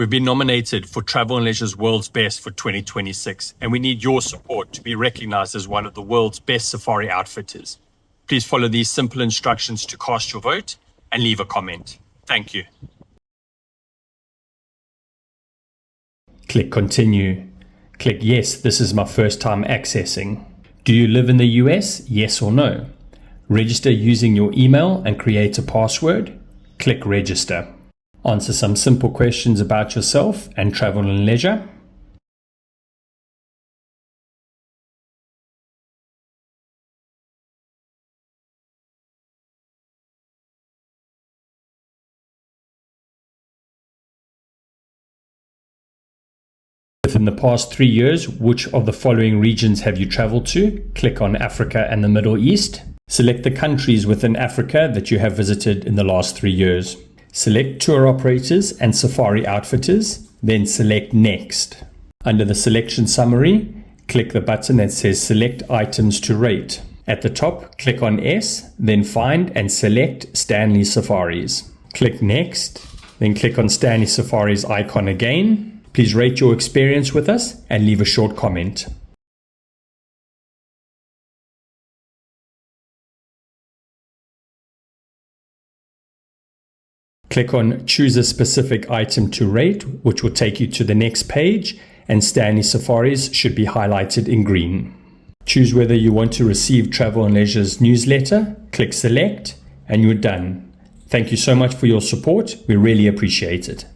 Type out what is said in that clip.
We've been nominated for Travel and Leisure's World's Best for 2026, and we need your support to be recognized as one of the world's best safari outfitters. Please follow these simple instructions to cast your vote and leave a comment. Thank you. Click Continue. Click Yes, this is my first time accessing. Do you live in the US? Yes or no? Register using your email and create a password. Click Register. Answer some simple questions about yourself and travel and leisure. Within the past 3 years, which of the following regions have you traveled to? Click on Africa and the Middle East. Select the countries within Africa that you have visited in the last 3 years. Select tour operators and safari outfitters, then select Next. Under the selection summary, click the button that says Select Items to Rate. At the top, click on S, then find and select Stanley Safaris. Click Next, then click on Stanley Safaris icon again. Please rate your experience with us and leave a short comment. Click on Choose a specific item to rate, which will take you to the next page, and Stanley Safaris should be highlighted in green. Choose whether you want to receive Travel and Leisure's newsletter, click Select, and you're done. Thank you so much for your support. We really appreciate it.